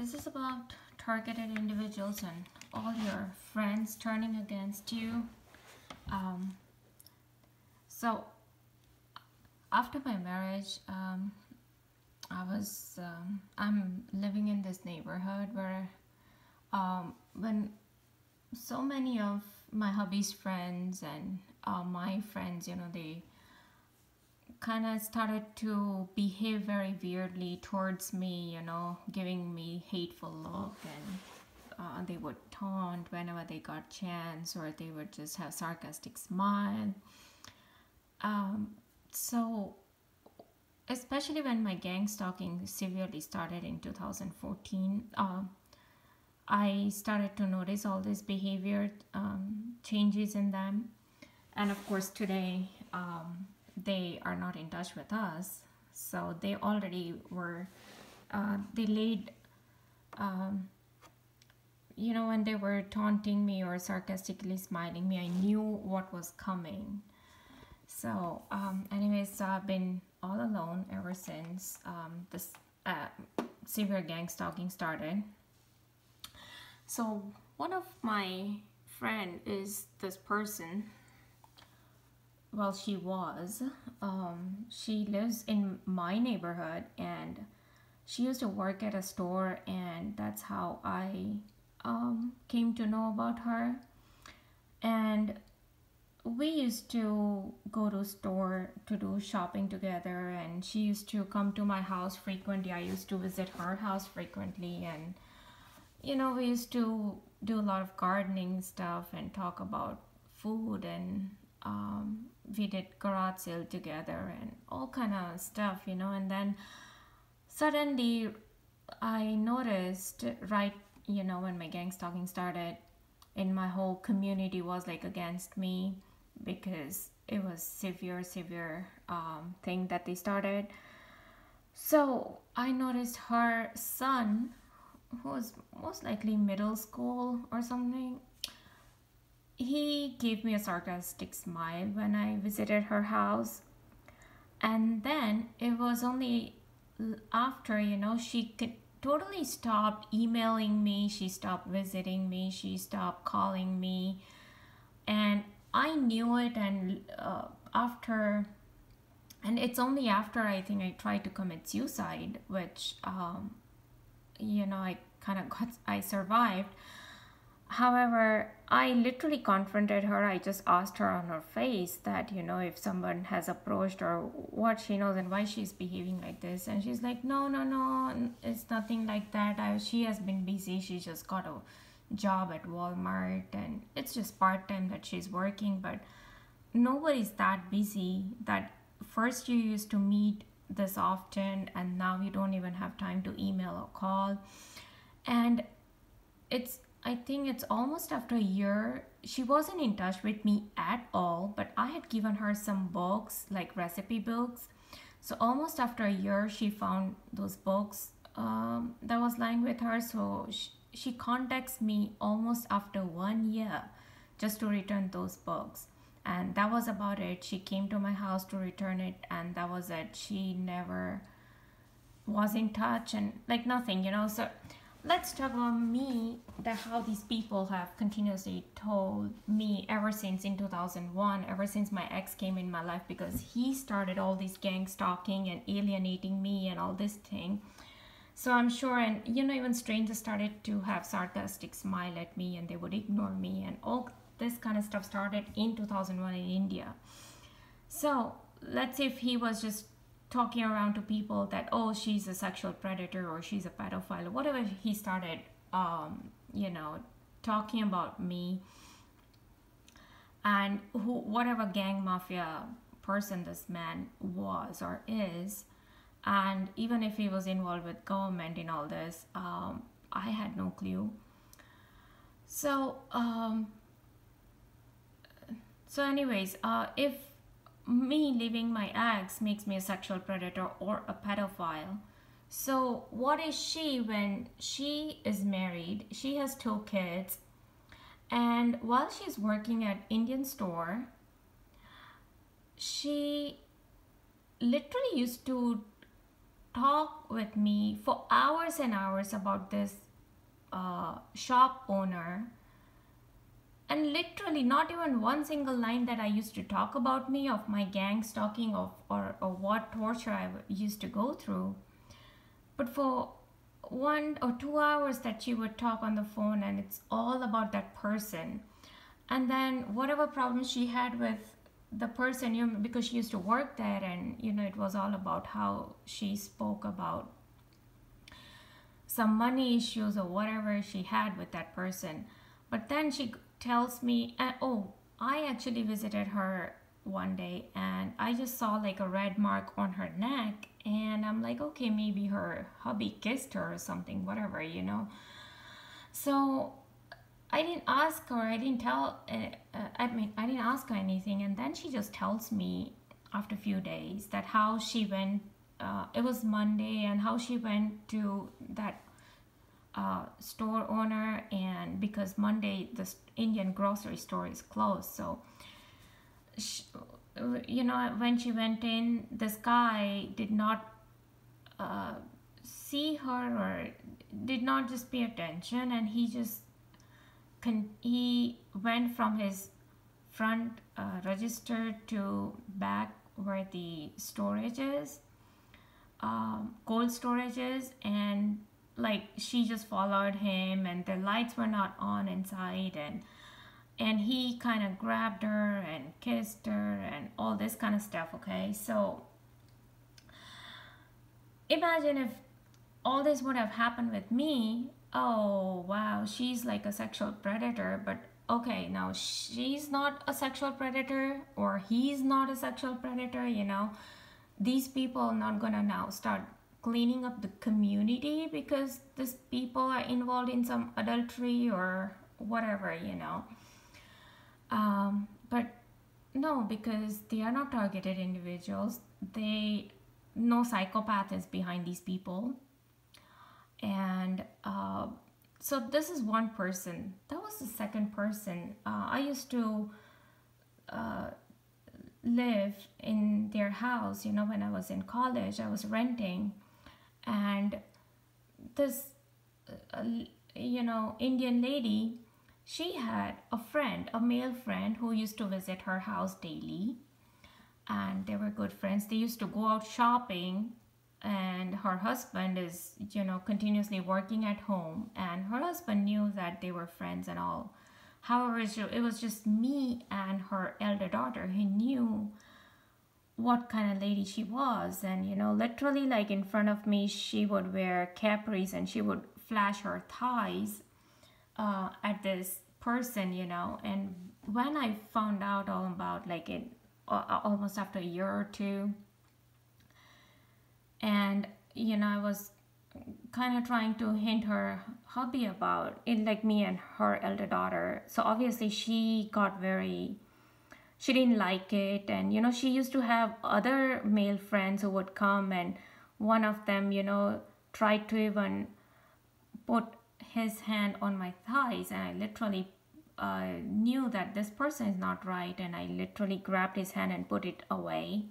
This is about targeted individuals and all your friends turning against you. Um, so after my marriage, I'm living in this neighborhood where when so many of my hubby's friends and my friends, they kind of started to behave very weirdly towards me, giving me hateful look, and they would taunt whenever they got chance, or they would just have sarcastic smile. Um, so especially when my gang stalking severely started in 2014, I started to notice all this behavior changes in them. And of course, today they are not in touch with us. So they already were, they laid, when they were taunting me or sarcastically smiling me, I knew what was coming. So, anyways, I've been all alone ever since this severe gang stalking started. So, one of my friend is this person. Well, she was. She lives in my neighborhood, and she used to work at a store, and that's how I came to know about her. And we used to go to store to do shopping together, and she used to come to my house frequently. I used to visit her house frequently, and we used to do a lot of gardening stuff and talk about food, and we did garage sale together and all kind of stuff, and then suddenly I noticed, right, when my gang stalking started, and my whole community was like against me because it was severe thing that they started. So I noticed her son, who was most likely middle school or something, he gave me a sarcastic smile when I visited her house. And then it was only after, she could totally stopped emailing me, she stopped visiting me, she stopped calling me, and I knew it. And it's only after, I think, I tried to commit suicide, which I survived. However, I literally confronted her. I just asked her on her face that, if someone has approached her, what she knows and why she's behaving like this. And she's like, no, it's nothing like that. She has been busy. She just got a job at Walmart, and it's just part-time that she's working. But nobody's that busy that first you used to meet this often, and now you don't even have time to email or call. And I think it's almost after a year. She wasn't in touch with me at all, but I had given her some books, like recipe books. So almost after a year, she found those books that was lying with her. So she contacts me almost after 1 year just to return those books. And that was about it. She came to my house to return it, and that was it. She never was in touch, and like nothing. So let's talk about me, how these people have continuously told me ever since in 2001, ever since my ex came in my life, because he started all this gang stalking and alienating me and all this thing. So I'm sure, and even strangers started to have sarcastic smile at me, and they would ignore me, and all this kind of stuff started in 2001 in India. So let's say if he was just talking around to people that, oh, she's a sexual predator or she's a pedophile, whatever he started talking about me, and whatever gang mafia person this man was or is, and even if he was involved with government in all this, I had no clue. So anyways, if me leaving my ex makes me a sexual predator or a pedophile, so what is she when she is married? She has 2 kids, and while she's working at Indian store, she literally used to talk with me for hours and hours about this shop owner, and literally not even one single line that I used to talk about me, of my gang stalking, or what torture I used to go through. But for 1 or 2 hours that she would talk on the phone, and it's all about that person. And then whatever problems she had with the person, because she used to work there, and it was all about how she spoke about some money issues or whatever she had with that person. But then she tells me, oh, I actually visited her one day and I just saw like a red mark on her neck, and I'm like, okay, maybe her hubby kissed her or something, whatever. So I didn't ask her, I didn't ask her anything. And then she just tells me after a few days that how she went, it was Monday, and how she went to that store owner, and because Monday the Indian grocery store is closed, so when she went in, this guy did not see her, or did not just pay attention, and he went from his front register to back where the storage is, cold storage is, and like she just followed him, and the lights were not on inside, and he kind of grabbed her and kissed her and all this kind of stuff. Okay, so imagine if all this would have happened with me. Oh wow, she's like a sexual predator. But okay, now she's not a sexual predator, or he's not a sexual predator. These people are not gonna now start cleaning up the community because these people are involved in some adultery or whatever. But no, because they are not targeted individuals. No psychopath is behind these people. And so this is one person. That was the second person. I used to live in their house, when I was in college. I was renting, and this Indian lady, she had a male friend who used to visit her house daily, and they were good friends. They used to go out shopping, and her husband is continuously working at home, and her husband knew that they were friends and all. However, it was just me and her elder daughter who knew what kind of lady she was. And literally, like in front of me, she would wear capris, and she would flash her thighs at this person. And when I found out all about, like, it almost after a year or two, and I was kind of trying to hint her hubby about it, like me and her elder daughter. So obviously she didn't like it. And she used to have other male friends who would come, and one of them tried to even put his hand on my thighs, and I literally knew that this person is not right, and I literally grabbed his hand and put it away.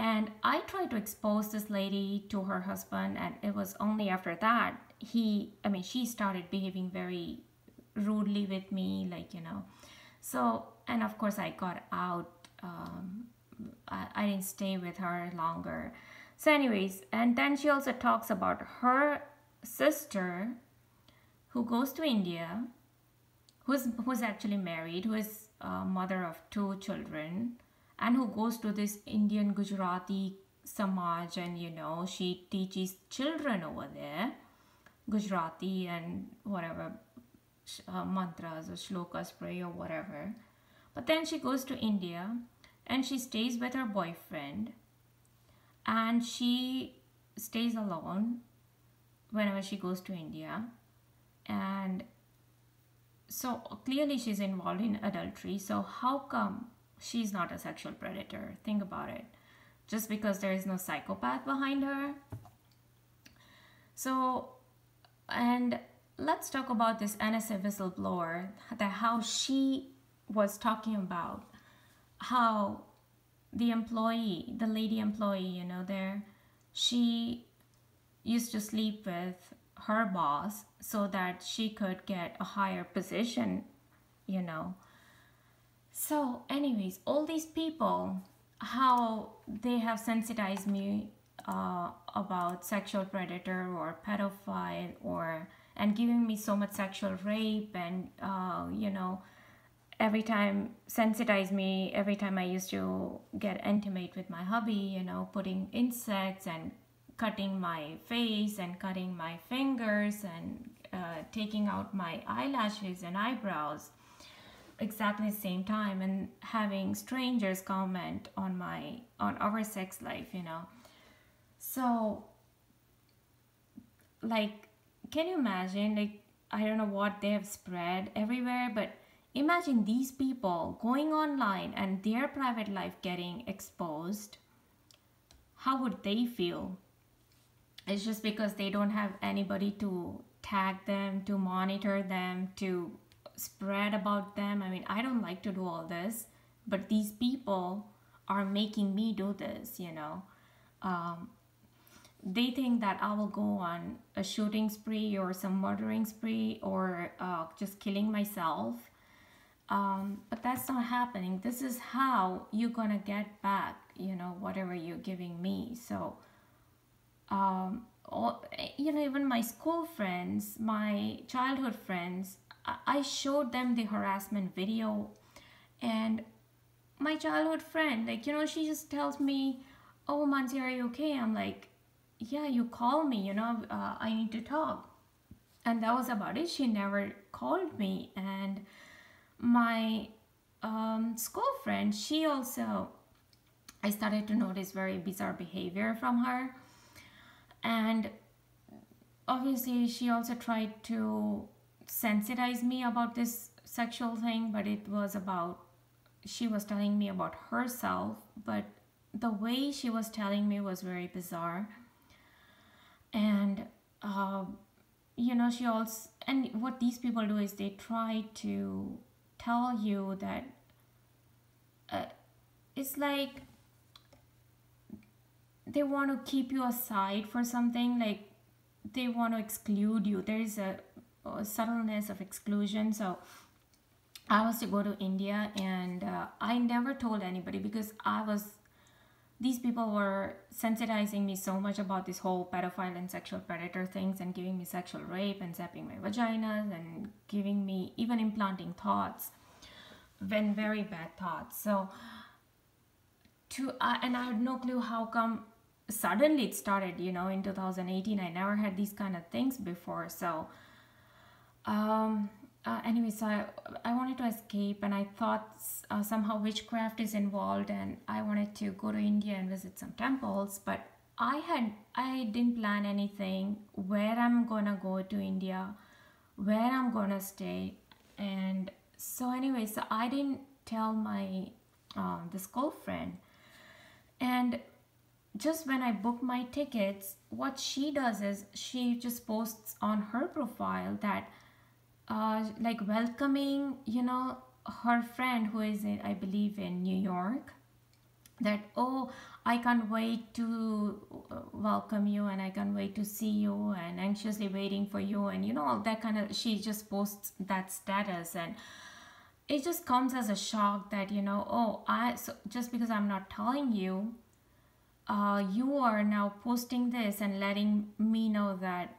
And I tried to expose this lady to her husband, and it was only after that she started behaving very rudely with me, So, and of course I got out. I didn't stay with her longer. So anyways, and then she also talks about her sister who goes to India, who's actually married, who is a mother of 2 children, and who goes to this Indian Gujarati Samaj, and she teaches children over there Gujarati and whatever mantras or shlokas, pray or whatever. But then she goes to India and she stays with her boyfriend, and she stays alone whenever she goes to India. And so clearly she's involved in adultery. So how come she's not a sexual predator? Think about it. Just because there is no psychopath behind her. So, and let's talk about this NSA whistleblower, how she was talking about how the lady employee, there, she used to sleep with her boss so that she could get a higher position, you know. So, anyways, all these people, how they have sensitized me about sexual predator or pedophile, or and giving me so much sexual rape, and every time sensitize me every time I used to get intimate with my hubby, putting insects and cutting my face and cutting my fingers and taking out my eyelashes and eyebrows exactly the same time, and having strangers comment on our sex life. So, like, can you imagine, like, I don't know what they have spread everywhere, but imagine these people going online and their private life getting exposed. How would they feel? It's just because they don't have anybody to tag them, to monitor them, to spread about them. I mean, I don't like to do all this, but these people are making me do this. They think that I will go on a shooting spree or some murdering spree, or just killing myself. But that's not happening. This is how you're gonna get back, whatever you're giving me. So, even my school friends, my childhood friends, I showed them the harassment video, and my childhood friend, like, she just tells me, "Oh, Mansi, are you okay?" I'm like, "Yeah, you call me, I need to talk." And that was about it. She never called me. And my school friend, she also, I started to notice very bizarre behavior from her. And obviously, she also tried to sensitize me about this sexual thing, but it was about, she was telling me about herself, but the way she was telling me was very bizarre. And she also, and what these people do is they try to tell you that it's like they want to keep you aside for something, like they want to exclude you. There is a subtleness of exclusion. So I was to go to India, and I never told anybody, because these people were sensitizing me so much about this whole pedophile and sexual predator things, and giving me sexual rape and zapping my vaginas, and giving me, even implanting thoughts, when very bad thoughts. So and I had no clue how come suddenly it started, in 2018. I never had these kind of things before. So anyway, so I wanted to escape, and I thought somehow witchcraft is involved, and I wanted to go to India and visit some temples. But I didn't plan anything, where I'm gonna go to India, where I'm gonna stay. And so anyway, so I didn't tell my this girlfriend. And just when I booked my tickets, what she does is she just posts on her profile that like welcoming, her friend who is in, I believe, in New York, that, "Oh, I can't wait to welcome you, and I can't wait to see you, and anxiously waiting for you," and all that kind of, she just posts that status. And it just comes as a shock that, so just because I'm not telling you, you are now posting this and letting me know that,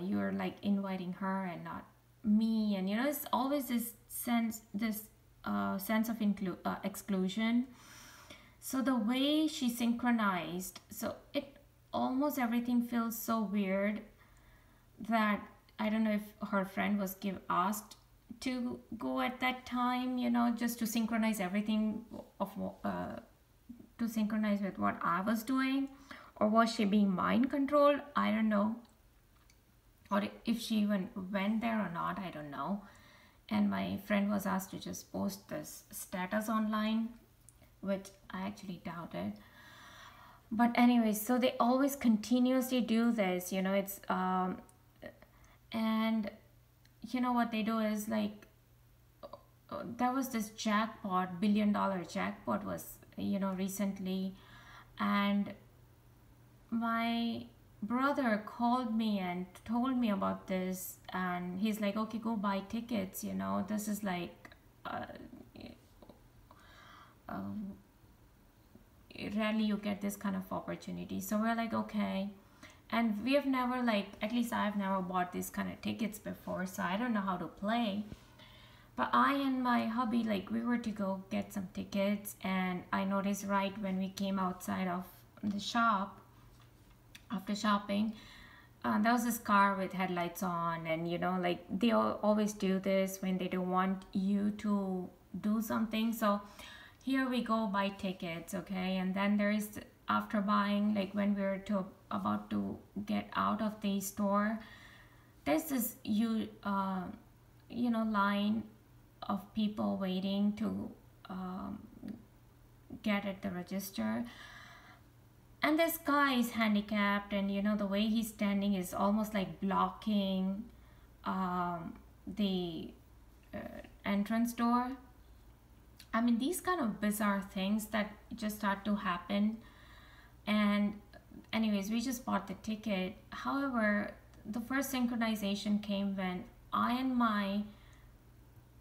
you're like inviting her and not me. And it's always this sense of exclusion. So the way she synchronized, so it almost everything feels so weird, that I don't know if her friend was asked to go at that time, just to synchronize everything to synchronize with what I was doing, or was she being mind controlled? I don't know. Or if she even went there or not, I don't know. And my friend was asked to just post this status online, which I actually doubted. But anyway, so they always continuously do this, it's and what they do is, like, there was this jackpot, $1 billion jackpot was, recently. And my brother called me and told me about this, and he's like, okay, go buy tickets, you know, this is like uh, rarely you get this kind of opportunity. So we're like, okay. And we have never, like, at least I've never bought these kind of tickets before, so I don't know how to play. But I and my hubby, like, we were to go get some tickets, and I noticed right when we came outside of the shop after shopping, there was this car with headlights on, and you know, like they always do this when they don't want you to do something. So here we go buy tickets, okay, and then there is, after buying, like when we were to about to get out of the store, there's this you know, line of people waiting to get at the register. And this guy is handicapped, and you know, the way he's standing is almost like blocking the entrance door. I mean, these kind of bizarre things that just start to happen. And anyways, we just bought the ticket. However, the first synchronization came when I and my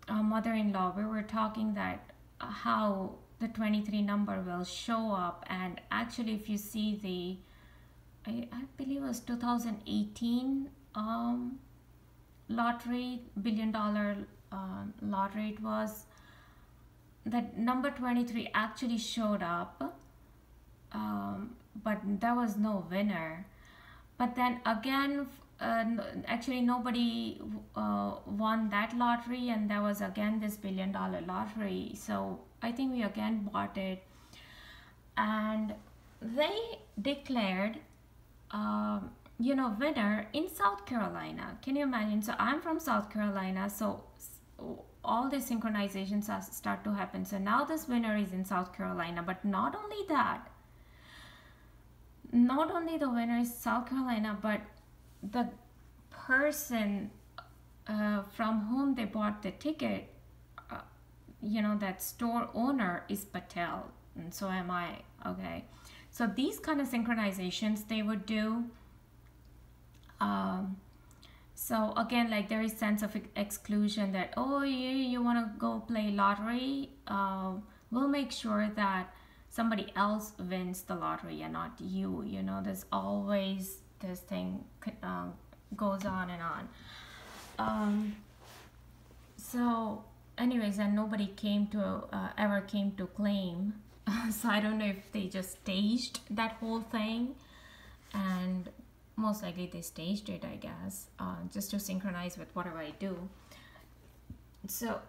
mother-in-law, we were talking that how the 23 number will show up. And actually, if you see the, I believe it was 2018 lottery, $1 billion lottery, it was, that number 23 actually showed up, but there was no winner. But then again, actually nobody won that lottery, and there was again this $1 billion lottery. So I think we again bought it, and they declared you know, winner in South Carolina. Can you imagine? So I'm from South Carolina, so all the synchronizations start to happen. So now this winner is in South Carolina, but not only that, not only the winner is South Carolina, but the person from whom they bought the ticket, you know, that store owner is Patel, and so am I, okay? So these kind of synchronizations they would do. So again, like there is sense of exclusion that, oh, you want to go play lottery, we'll make sure that somebody else wins the lottery and not you. You know, there's always this thing goes on and on. So anyways, and nobody came to ever came to claim. So I don't know if they just staged that whole thing, and most likely they staged it, I guess, just to synchronize with whatever I do. So